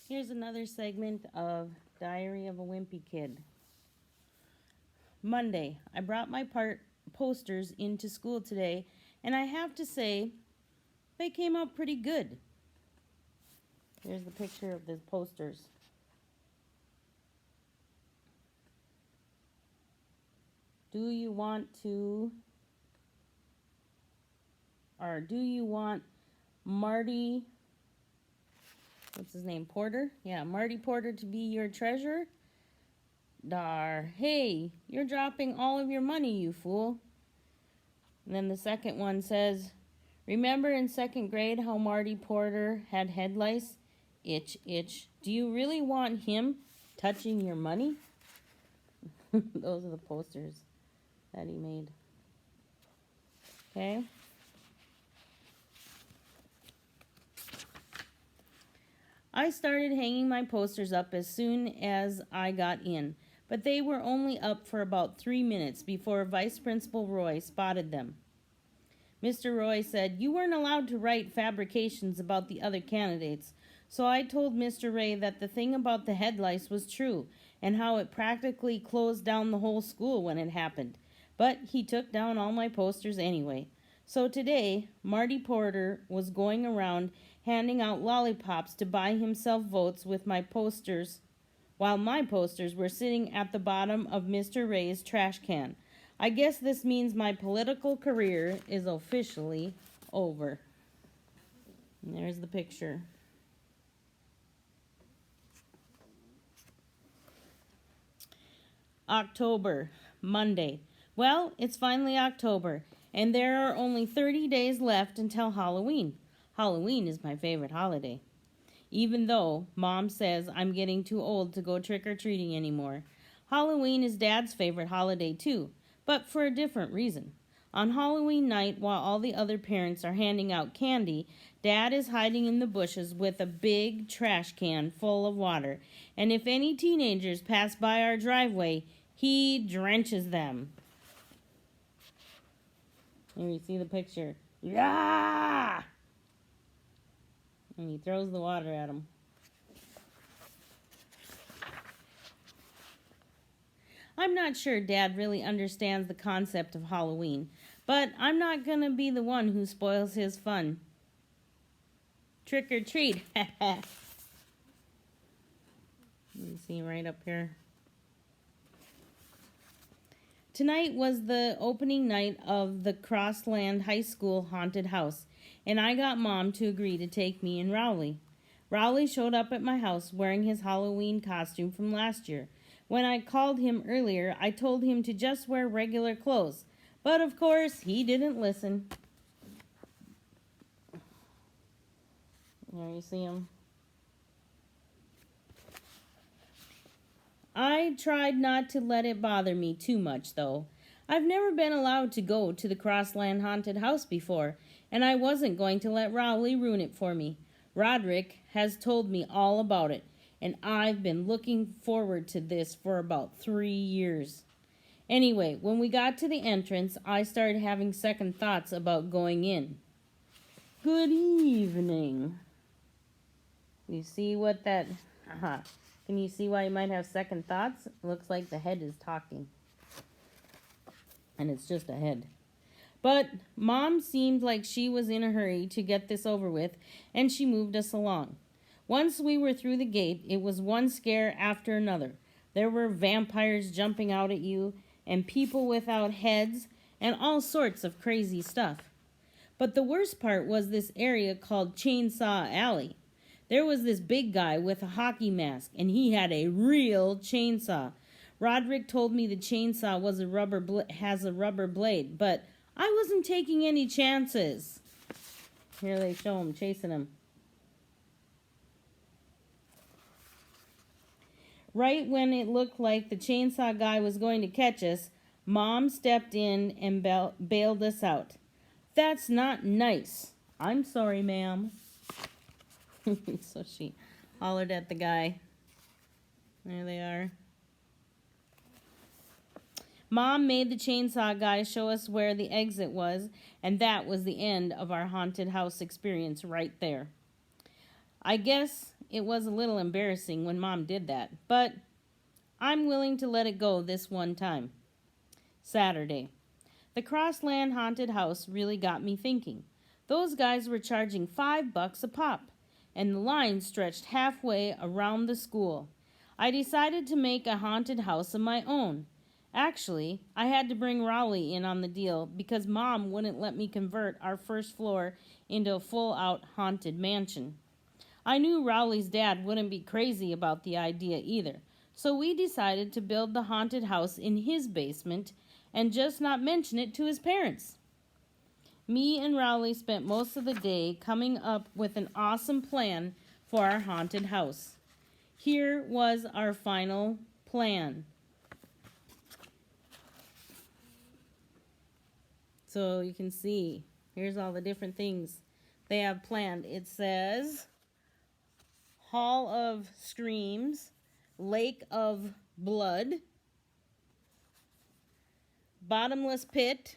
Here's another segment of Diary of a Wimpy Kid. Monday, I brought my posters into school today, and I have to say, they came out pretty good. Here's the picture of the posters. Do you want Marty, what's his name, Porter? Yeah, Marty Porter to be your treasurer? Hey, you're dropping all of your money, you fool. And then the second one says, remember in second grade how Marty Porter had head lice? Itch, itch. Do you really want him touching your money? Those are the posters that he made. Okay. I started hanging my posters up as soon as I got in, but they were only up for about 3 minutes before Vice Principal Roy spotted them. Mr. Roy said, you weren't allowed to write fabrications about the other candidates, so I told Mr. Ray that the thing about the head lice was true, and how it practically closed down the whole school when it happened. But he took down all my posters anyway. So today, Marty Porter was going around handing out lollipops to buy himself votes with my posters, while my posters were sitting at the bottom of Mr. Ray's trash can. I guess this means my political career is officially over. And there's the picture. October, Monday. Well, it's finally October, and there are only 30 days left until Halloween. Halloween is my favorite holiday. Even though Mom says I'm getting too old to go trick-or-treating anymore. Halloween is Dad's favorite holiday too, but for a different reason. On Halloween night, while all the other parents are handing out candy, Dad is hiding in the bushes with a big trash can full of water, and if any teenagers pass by our driveway, he drenches them. Here you see the picture. Yeah! And he throws the water at them. I'm not sure Dad really understands the concept of Halloween, but I'm not going to be the one who spoils his fun. Trick or treat. You see right up here. Tonight was the opening night of the Crossland High School haunted house, and I got Mom to agree to take me and Rowley. Rowley showed up at my house wearing his Halloween costume from last year. When I called him earlier, I told him to just wear regular clothes, but of course, he didn't listen. There you see him. I tried not to let it bother me too much, though. I've never been allowed to go to the Crossland haunted house before, and I wasn't going to let Rowley ruin it for me. Roderick has told me all about it, and I've been looking forward to this for about 3 years. Anyway, when we got to the entrance, I started having second thoughts about going in. Good evening. You see what that... Can you see why you might have second thoughts? It looks like the head is talking. And it's just a head. But Mom seemed like she was in a hurry to get this over with, and she moved us along. Once we were through the gate, it was one scare after another. There were vampires jumping out at you, and people without heads, and all sorts of crazy stuff. But the worst part was this area called Chainsaw Alley. There was this big guy with a hockey mask, and he had a real chainsaw. Roderick told me the chainsaw was has a rubber blade, but I wasn't taking any chances. Here they show him chasing him. Right when it looked like the chainsaw guy was going to catch us, Mom stepped in and bailed us out. That's not nice. I'm sorry, ma'am. So she hollered at the guy. There they are. Mom made the chainsaw guy show us where the exit was, and that was the end of our haunted house experience right there. I guess it was a little embarrassing when Mom did that, but I'm willing to let it go this one time. Saturday. The Crossland Haunted House really got me thinking. Those guys were charging $5 a pop, and the line stretched halfway around the school. I decided to make a haunted house of my own. Actually, I had to bring Raleigh in on the deal because Mom wouldn't let me convert our first floor into a full-out haunted mansion. I knew Raleigh's dad wouldn't be crazy about the idea either, so we decided to build the haunted house in his basement and just not mention it to his parents. Me and Raleigh spent most of the day coming up with an awesome plan for our haunted house. Here was our final plan. So you can see, here's all the different things they have planned. It says Hall of Screams, Lake of Blood, Bottomless Pit,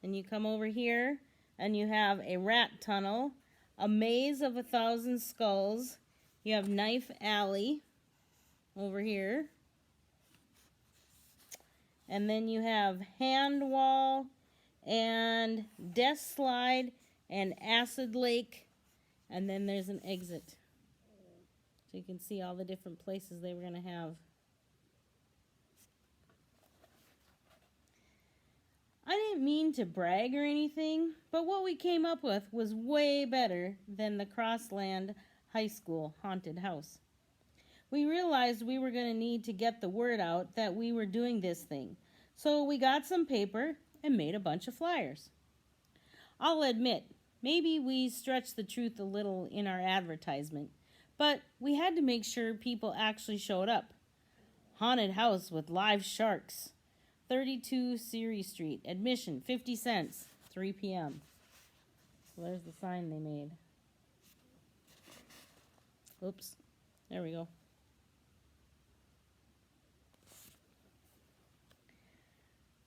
and you come over here and you have a rat tunnel, a maze of 1,000 skulls, you have Knife Alley over here, and then you have Hand Wall and Death Slide and Acid Lake, and then there's an exit. So you can see all the different places they were going to have. I didn't mean to brag or anything, but what we came up with was way better than the Crossland High School haunted house. We realized we were going to need to get the word out that we were doing this thing, so we got some paper and made a bunch of flyers. I'll admit, maybe we stretched the truth a little in our advertisement, but we had to make sure people actually showed up. Haunted house with live sharks. 32 Ceres Street. Admission, 50 cents. 3 p.m. So there's the sign they made. Oops. There we go.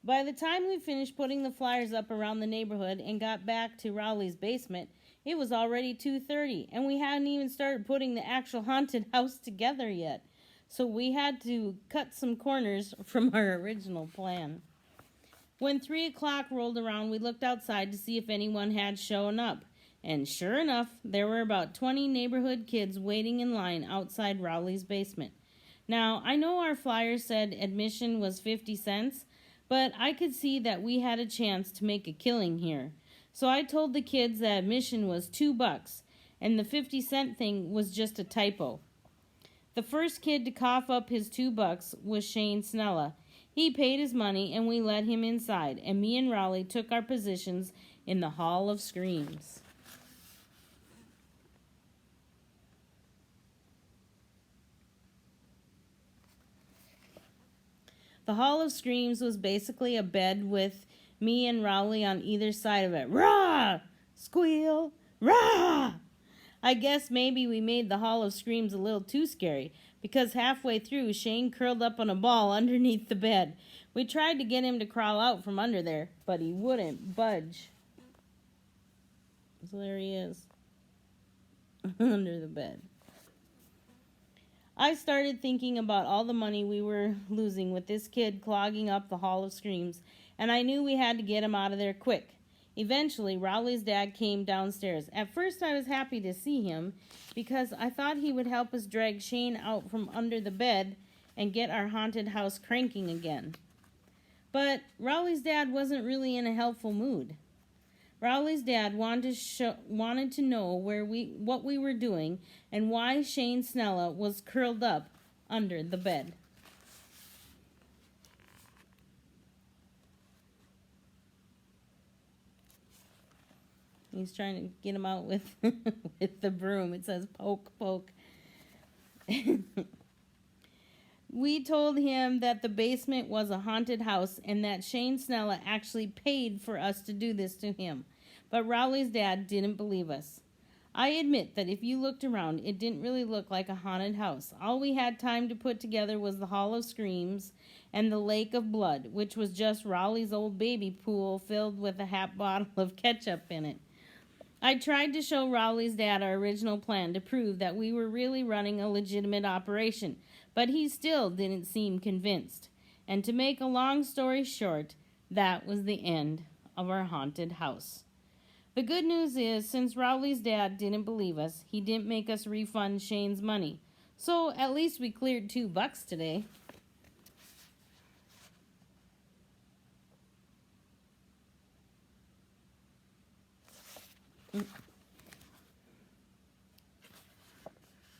By the time we finished putting the flyers up around the neighborhood and got back to Raleigh's basement, it was already 2:30, and we hadn't even started putting the actual haunted house together yet. So we had to cut some corners from our original plan. When 3 o'clock rolled around, we looked outside to see if anyone had shown up. And sure enough, there were about 20 neighborhood kids waiting in line outside Raleigh's basement. Now, I know our flyer said admission was 50 cents, but I could see that we had a chance to make a killing here. So I told the kids that admission was $2, and the 50-cent thing was just a typo. The first kid to cough up his $2 was Shane Snella. He paid his money and we let him inside, and me and Raleigh took our positions in the Hall of Screams. The Hall of Screams was basically a bed with me and Raleigh on either side of it. Rah! Squeal! Rah! I guess maybe we made the Hall of Screams a little too scary, because halfway through, Shane curled up on a ball underneath the bed. We tried to get him to crawl out from under there, but he wouldn't budge. So there he is, under the bed. I started thinking about all the money we were losing with this kid clogging up the Hall of Screams, and I knew we had to get him out of there quick. Eventually, Raleigh's dad came downstairs. At first, I was happy to see him because I thought he would help us drag Shane out from under the bed and get our haunted house cranking again. But Raleigh's dad wasn't really in a helpful mood. Raleigh's dad wanted to know what we were doing and why Shane Snella was curled up under the bed. He's trying to get him out with with the broom. It says poke, poke. We told him that the basement was a haunted house and that Shane Snella actually paid for us to do this to him. But Raleigh's dad didn't believe us. I admit that if you looked around, it didn't really look like a haunted house. All we had time to put together was the Hall of Screams and the Lake of Blood, which was just Raleigh's old baby pool filled with a half bottle of ketchup in it. I tried to show Rowley's dad our original plan to prove that we were really running a legitimate operation, but he still didn't seem convinced. And to make a long story short, that was the end of our haunted house. The good news is, since Rowley's dad didn't believe us, he didn't make us refund Shane's money. So at least we cleared $2 today.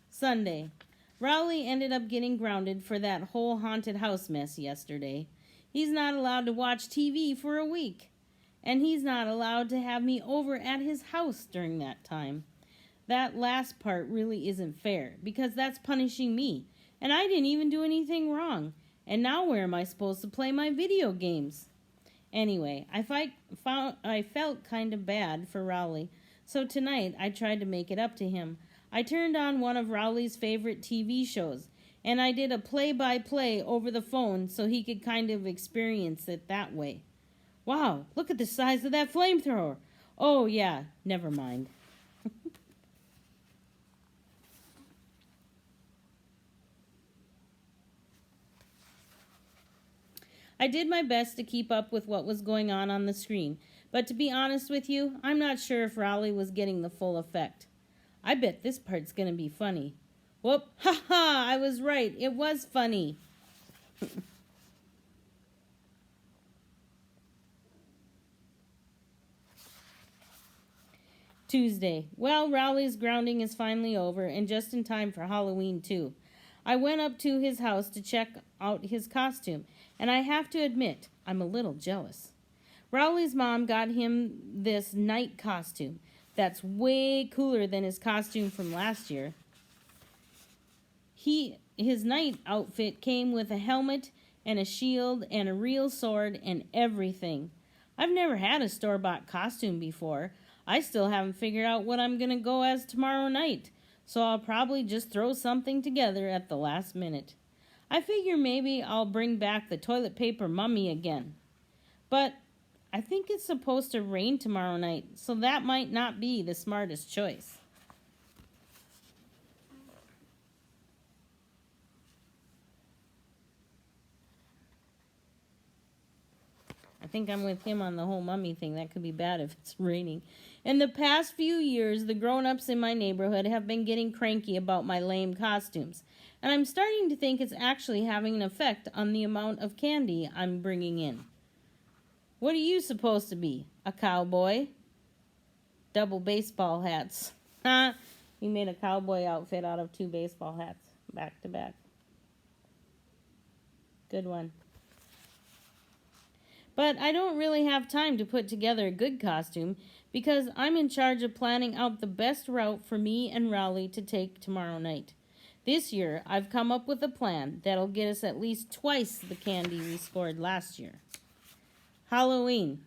Sunday. Rowley ended up getting grounded for that whole haunted house mess yesterday. He's not allowed to watch TV for a week. And he's not allowed to have me over at his house during that time. That last part really isn't fair, because that's punishing me. And I didn't even do anything wrong. And now where am I supposed to play my video games? Anyway, I felt kind of bad for Rowley. So tonight I tried to make it up to him. I turned on one of Rowley's favorite TV shows, and I did a play-by-play over the phone so he could kind of experience it that way. Wow, look at the size of that flamethrower. Oh yeah, never mind. I did my best to keep up with what was going on the screen, but to be honest with you, I'm not sure if Rowley was getting the full effect. I bet this part's gonna be funny. Whoop, ha ha, I was right, it was funny. Tuesday. Well, Rowley's grounding is finally over, and just in time for Halloween, too. I went up to his house to check out his costume, and I have to admit, I'm a little jealous. Rowley's mom got him this night costume that's way cooler than his costume from last year. His night outfit came with a helmet and a shield and a real sword and everything. I've never had a store-bought costume before. I still haven't figured out what I'm going to go as tomorrow night, so I'll probably just throw something together at the last minute. I figure maybe I'll bring back the toilet paper mummy again. But I think it's supposed to rain tomorrow night, so that might not be the smartest choice. I think I'm with him on the whole mummy thing. That could be bad if it's raining. In the past few years, the grown-ups in my neighborhood have been getting cranky about my lame costumes. And I'm starting to think it's actually having an effect on the amount of candy I'm bringing in. What are you supposed to be? A cowboy? Double baseball hats. He made a cowboy outfit out of 2 baseball hats, back to back. Good one. But I don't really have time to put together a good costume because I'm in charge of planning out the best route for me and Rowley to take tomorrow night. This year, I've come up with a plan that'll get us at least twice the candy we scored last year. Halloween.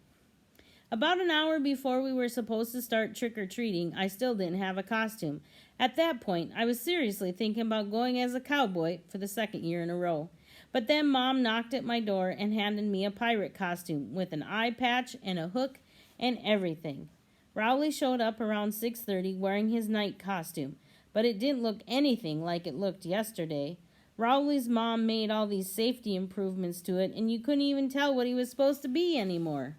About an hour before we were supposed to start trick-or-treating, I still didn't have a costume. At that point, I was seriously thinking about going as a cowboy for the 2nd year in a row. But then Mom knocked at my door and handed me a pirate costume with an eye patch and a hook and everything. Rowley showed up around 6:30 wearing his night costume, but it didn't look anything like it looked yesterday. Rowley's mom made all these safety improvements to it, and you couldn't even tell what he was supposed to be anymore.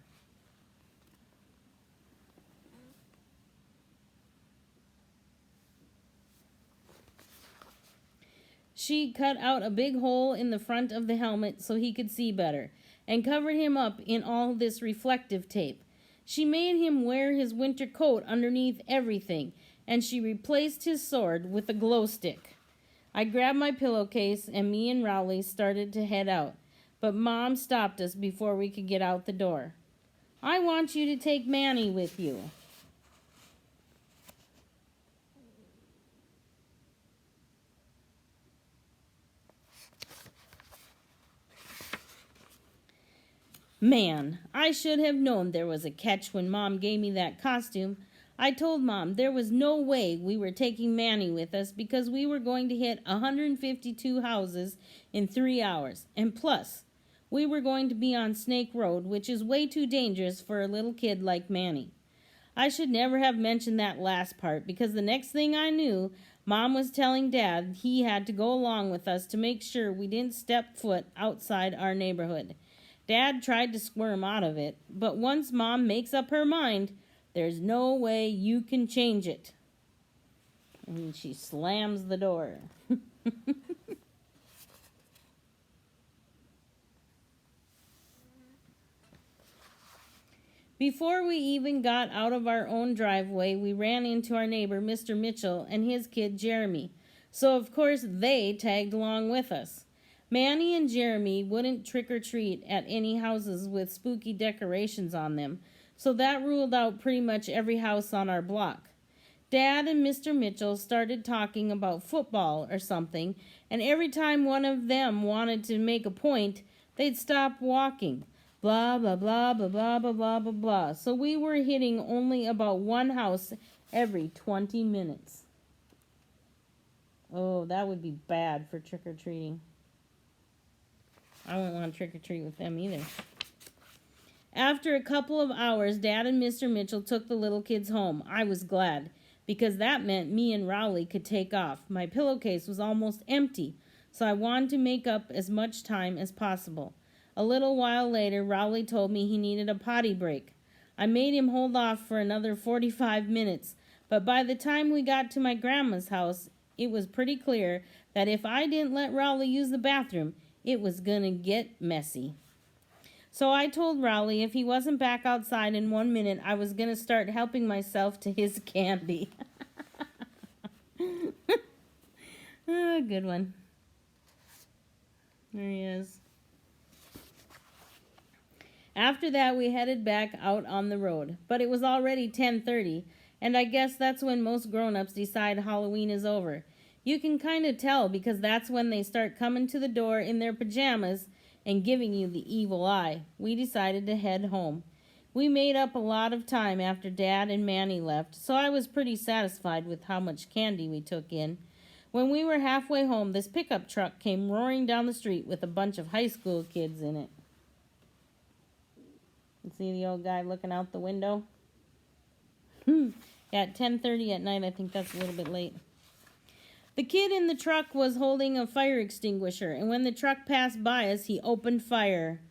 She cut out a big hole in the front of the helmet so he could see better, and covered him up in all this reflective tape. She made him wear his winter coat underneath everything, and she replaced his sword with a glow stick. I grabbed my pillowcase, and me and Rowley started to head out, but Mom stopped us before we could get out the door. I want you to take Manny with you. Man, I should have known there was a catch when Mom gave me that costume. I told Mom there was no way we were taking Manny with us because we were going to hit 152 houses in 3 hours. And plus, we were going to be on Snake Road, which is way too dangerous for a little kid like Manny. I should never have mentioned that last part, because the next thing I knew, Mom was telling Dad he had to go along with us to make sure we didn't step foot outside our neighborhood. Dad tried to squirm out of it, but once Mom makes up her mind, there's no way you can change it. And she slams the door. Before we even got out of our own driveway, we ran into our neighbor, Mr. Mitchell, and his kid, Jeremy. So, of course, they tagged along with us. Manny and Jeremy wouldn't trick-or-treat at any houses with spooky decorations on them, so that ruled out pretty much every house on our block. Dad and Mr. Mitchell started talking about football or something, and every time one of them wanted to make a point, they'd stop walking. Blah, blah, blah, blah, blah, blah, blah, blah, blah. So we were hitting only about one house every 20 minutes. Oh, that would be bad for trick-or-treating. I wouldn't want to trick-or-treat with them either. After a couple of hours, Dad and Mr. Mitchell took the little kids home. I was glad, because that meant me and Rowley could take off. My pillowcase was almost empty, so I wanted to make up as much time as possible. A little while later, Rowley told me he needed a potty break. I made him hold off for another 45 minutes, but by the time we got to my grandma's house, it was pretty clear that if I didn't let Rowley use the bathroom, it was gonna get messy. So I told Rowley if he wasn't back outside in 1 minute, I was gonna start helping myself to his candy. Oh, good one. There he is. After that, we headed back out on the road, but it was already 10:30, and I guess that's when most grown-ups decide Halloween is over. You can kind of tell because that's when they start coming to the door in their pajamas and giving you the evil eye. We decided to head home. We made up a lot of time after Dad and Manny left, so I was pretty satisfied with how much candy we took in. When we were halfway home, this pickup truck came roaring down the street with a bunch of high school kids in it. You see the old guy looking out the window? Yeah, at 10:30 at night, I think that's a little bit late. The kid in the truck was holding a fire extinguisher, and when the truck passed by us, he opened fire.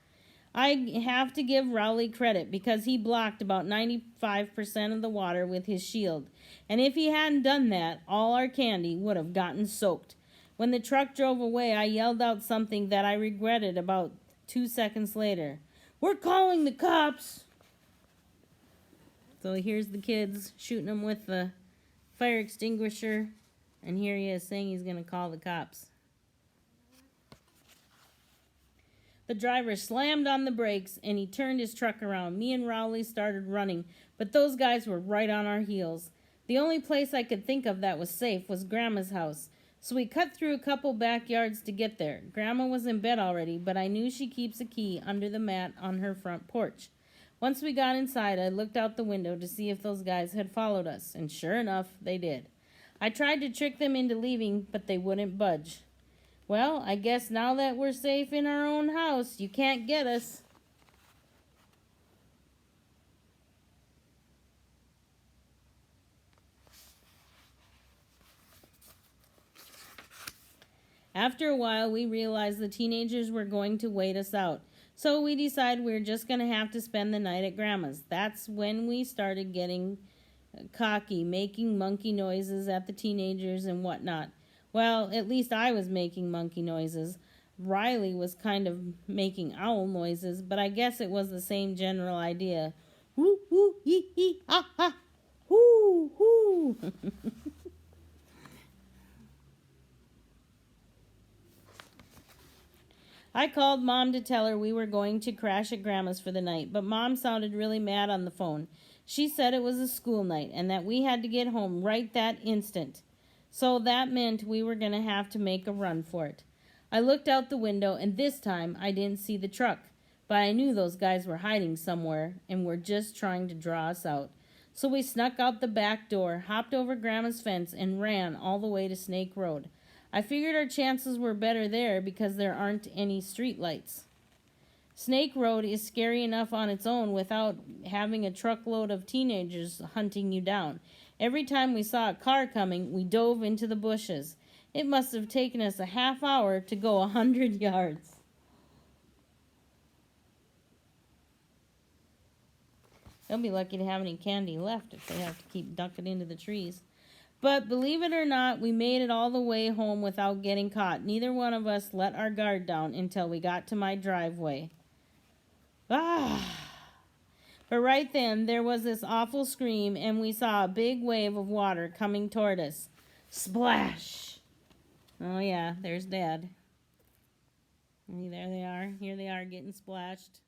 I have to give Rowley credit because he blocked about 95% of the water with his shield, and if he hadn't done that, all our candy would have gotten soaked. When the truck drove away, I yelled out something that I regretted about 2 seconds later. "We're calling the cops!" So here's the kids shooting him with the fire extinguisher. And here he is saying he's going to call the cops. The driver slammed on the brakes and he turned his truck around. Me and Rowley started running, but those guys were right on our heels. The only place I could think of that was safe was Grandma's house. So we cut through a couple backyards to get there. Grandma was in bed already, but I knew she keeps a key under the mat on her front porch. Once we got inside, I looked out the window to see if those guys had followed us, and sure enough, they did. I tried to trick them into leaving, but they wouldn't budge. Well, I guess now that we're safe in our own house, you can't get us. After a while, we realized the teenagers were going to wait us out. So we decided we were just going to have to spend the night at Grandma's. That's when we started getting cocky, making monkey noises at the teenagers and whatnot. Well, at least I was making monkey noises. Riley was kind of making owl noises, but I guess it was the same general idea. Woo, woo, hee, hee, ha, ha. Whoo, whoo. I called Mom to tell her we were going to crash at Grandma's for the night, but Mom sounded really mad on the phone. She said it was a school night and that we had to get home right that instant. So that meant we were going to have to make a run for it. I looked out the window and this time I didn't see the truck, but I knew those guys were hiding somewhere and were just trying to draw us out. So we snuck out the back door, hopped over Grandma's fence, and ran all the way to Snake Road. I figured our chances were better there because there aren't any street lights. Snake Road is scary enough on its own without having a truckload of teenagers hunting you down. Every time we saw a car coming, we dove into the bushes. It must have taken us a half hour to go 100 yards. They'll be lucky to have any candy left if they have to keep ducking into the trees. But believe it or not, we made it all the way home without getting caught. Neither one of us let our guard down until we got to my driveway. Ah! But right then, there was this awful scream, and we saw a big wave of water coming toward us. Splash! Oh yeah, there's Dad. There they are. Here they are getting splashed.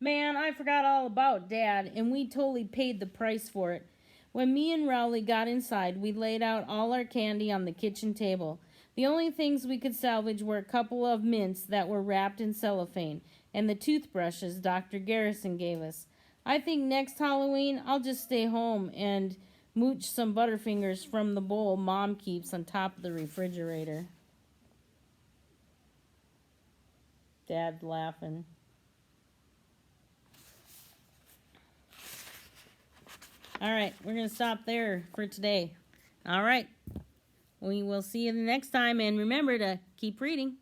Man, I forgot all about Dad, and we totally paid the price for it. When me and Rowley got inside, we laid out all our candy on the kitchen table. The only things we could salvage were a couple of mints that were wrapped in cellophane, and the toothbrushes Dr. Garrison gave us. I think next Halloween I'll just stay home and mooch some Butterfingers from the bowl Mom keeps on top of the refrigerator. Dad's laughing. All right, we're going to stop there for today. All right, we will see you the next time, and remember to keep reading.